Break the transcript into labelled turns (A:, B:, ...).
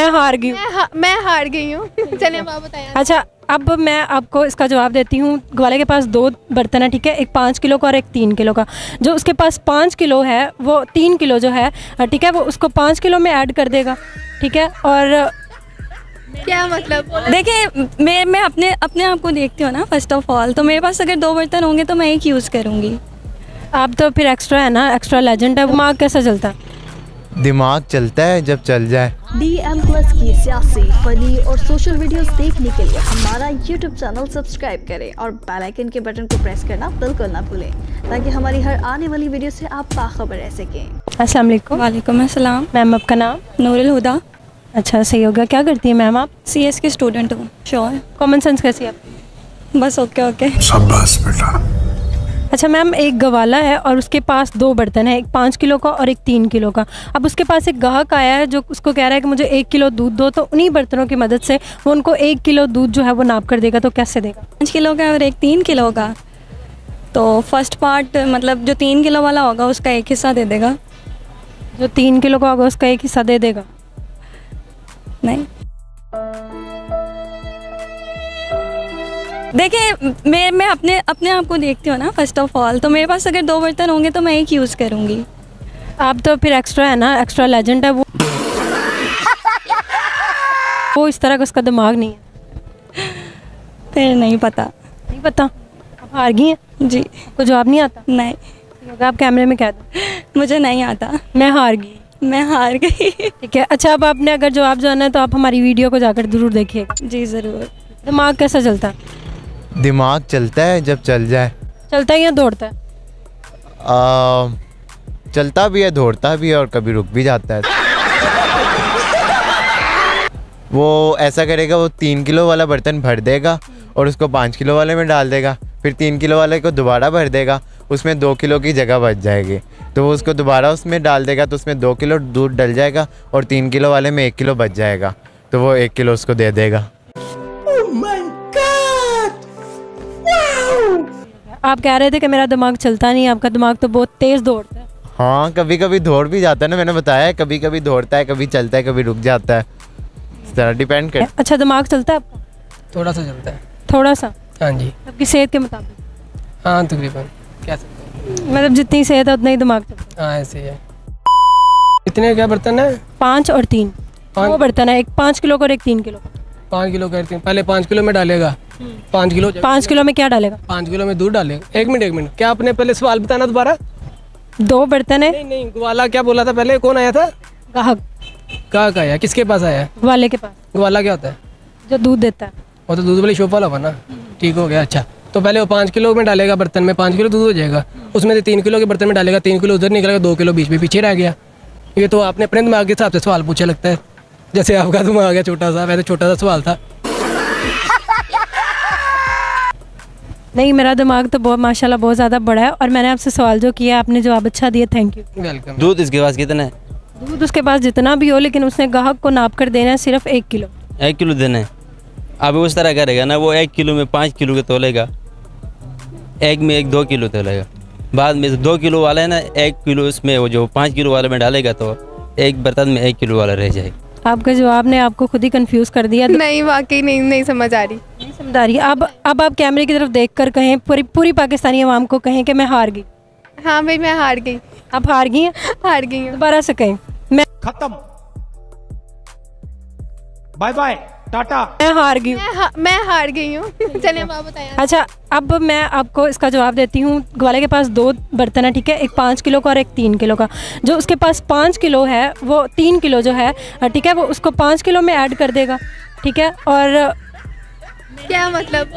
A: मैं हार गई हूँ।
B: मैं हार गई हूँ। चलिए आप बताएं।
A: अच्छा, अब मैं आपको इसका जवाब देती हूँ। ग्वाले के पास 2 बर्तन है, ठीक है, एक 5 किलो का और एक 3 किलो का। जो उसके पास 5 किलो है वो 3 किलो जो है, ठीक है, वो उसको 5 किलो में ऐड कर देगा, ठीक है। और
B: क्या मतलब?
C: देखिए मैं अपने आप को देखती हूँ ना, फर्स्ट ऑफ ऑल तो मेरे पास अगर 2 बर्तन होंगे तो मैं एक यूज़ करूँगी।
A: आप तो फिर एक्स्ट्रा है ना, एक्स्ट्रा लेजेंड है। दिमाग कैसा चलता है?
D: दिमाग चलता है जब चल जाए।
E: DM+ की सियासी, फनी और सोशल वीडियोस देखने के लिए हमारा YouTube चैनल सब्सक्राइब करें और बेल आइकन के बटन को प्रेस करना बिल्कुल ना भूलें, ताकि हमारी हर आने वाली वीडियो से आप बाखबर रह सकें।
A: अस्सलाम वालेकुम।
C: वालेकुम अस्सलाम।
A: मैम आपका नाम?
C: नूरुल हुदा।
A: अच्छा, सही हो गया। क्या करती हैं मैम आप?
C: CS की स्टूडेंट हूँ। श्योर।
A: कॉमन सेंस कैसी है आपकी?
C: बस ओके।
F: शाबाश बेटा।
A: अच्छा मैम, एक गवाला है और उसके पास 2 बर्तन है, एक 5 किलो का और एक 3 किलो का। अब उसके पास एक ग्राहक आया है जो उसको कह रहा है कि मुझे 1 किलो दूध दो, तो उन्हीं बर्तनों की मदद से वो उनको 1 किलो दूध जो है वो नाप कर देगा। तो कैसे देगा?
C: 5 किलो का और एक 3 किलो का। तो फर्स्ट पार्ट मतलब जो 3 किलो वाला होगा उसका एक हिस्सा दे देगा।
A: जो 3 किलो का होगा उसका एक हिस्सा दे देगा?
C: नहीं, देखिए मैं अपने आप को देखती हूँ ना, फर्स्ट ऑफ ऑल तो मेरे पास अगर 2 बर्तन होंगे तो मैं एक यूज़ करूँगी।
A: आप तो फिर एक्स्ट्रा है ना, एक्स्ट्रा लेजेंड है। वो इस तरह का उसका दिमाग नहीं है।
C: फिर नहीं पता।
A: नहीं पता? आप हार गई हैं
C: जी।
A: आपको जवाब नहीं आता?
C: नहीं,
A: होगा आप कैमरे में कह दो
C: मुझे नहीं आता।
A: मैं हार गई।
C: मैं हार गई।
A: ठीक है। अच्छा, अब आपने अगर जवाब जाना है तो आप हमारी वीडियो को जाकर ज़रूर देखिएगा।
C: जी ज़रूर।
A: दिमाग कैसा चलता है?
D: दिमाग चलता है जब चल जाए।
A: चलता है या दौड़ता है?
D: चलता भी है, दौड़ता भी है और कभी रुक भी जाता है। वो ऐसा करेगा, वो 3 किलो वाला बर्तन भर देगा और उसको 5 किलो वाले में डाल देगा, फिर 3 किलो वाले को दोबारा भर देगा, उसमें 2 किलो की जगह बच जाएगी, तो वो उसको दोबारा उसमें डाल देगा, तो उसमें 2 किलो दूध डल जाएगा और 3 किलो वाले में 1 किलो बच जाएगा, तो वो 1 किलो उसको दे देगा।
A: आप कह रहे थे कि मेरा दिमाग चलता नहीं, आपका दिमाग तो बहुत तेज़ दौड़ता है।
D: हाँ, कभी कभी दौड़ भी जाता है ना, मैंने बताया है, कभी कभी दौड़ता है, कभी चलता है, कभी रुक जाता है, इस तरह डिपेंड कर।
A: अच्छा, दिमाग चलता है आपका?
G: थोड़ा सा चलता है।
A: थोड़ा सा?
G: हाँ जी।
A: आपकी सेहत के मुताबिक?
G: हाँ तकरीबन कह सकते हैं।
A: मतलब जितनी सेहत है उतना ही दिमाग चलता है।
G: हाँ ऐसे ही है। कितने क्या बर्तन है?
A: 5 और 3। 2 बर्तन है, एक 5 किलो का और एक 3 किलो का।
G: 5 किलो करते हैं। पहले 5 किलो में डालेगा। 5 किलो
A: 5 किलो में क्या डालेगा?
G: 5 किलो में दूध डालेगा। एक मिनट, क्या आपने पहले सवाल बताना दोबारा?
A: 2 बर्तन है।
G: नहीं, ग्वाला क्या बोला था पहले? कौन आया था?
A: ग्राहक।
G: ग्राहक आया, किसके पास आया?
A: ग्वाले के पास।
G: ग्वाला क्या होता है?
A: जो दूध देता है।
G: वो तो दूध वाली शॉप वाला हुआ ना। ठीक हो गया। अच्छा, तो पहले वो 5 किलो में डालेगा बर्तन में, 5 किलो दूध हो जाएगा, उसमें से 3 किलो के बर्तन में डालेगा, 3 किलो उधर निकलेगा, 2 किलो बीच में पीछे रह गया। ये तो आपने अपने दिमाग के हिसाब से सवाल पूछा लगता है, जैसे आपका दिमाग आ गया छोटा सा, वैसे छोटा सा सवाल था।
A: नहीं, मेरा दिमाग तो बहुत माशाल्लाह बहुत ज़्यादा बड़ा है और मैंने आपसे सवाल जो किया आपने जवाब अच्छा दिया, थैंक यू।
G: वेलकम।
H: दूध इसके पास कितना है?
A: दूध उसके पास जितना भी हो, लेकिन उसने ग्राहक को नाप कर देना है सिर्फ 1 किलो।
H: 1 किलो देना है। अब उस तरह करेगा ना, वो 1 किलो में 5 किलो के तोलेगा, एक में 2 किलो तोलेगा, बाद में 2 किलो वाला है ना, 1 किलो उसमें वो जो 5 किलो वाले में डालेगा तो एक बर्तन में 1 किलो वाला रह जाएगा।
A: आपका जवाब ने आपको खुद ही कंफ्यूज कर दिया।
B: नहीं, वाकई नहीं समझ आ रही।
A: नहीं समझ आ रही। अब आप कैमरे की तरफ देखकर कहें, पूरी पाकिस्तानी आवाम को कहें कि मैं हार गई।
B: हाँ भाई, मैं हार गई।
A: आप हार गई हैं?
B: हार गई हूँ।
A: दोबारा से कहें, मैं
F: खत्म, बाय बाय, टाटा।
A: मैं हार गई हूँ।
B: मैं हार गई हूँ। चलिए आप बताएं।
A: अच्छा, अब मैं आपको इसका जवाब देती हूँ। ग्वाले के पास 2 बर्तन है, ठीक है, एक 5 किलो का और एक 3 किलो का। जो उसके पास 5 किलो है वो 3 किलो जो है, ठीक है, वो उसको 5 किलो में ऐड कर देगा, ठीक है। और
B: क्या मतलब?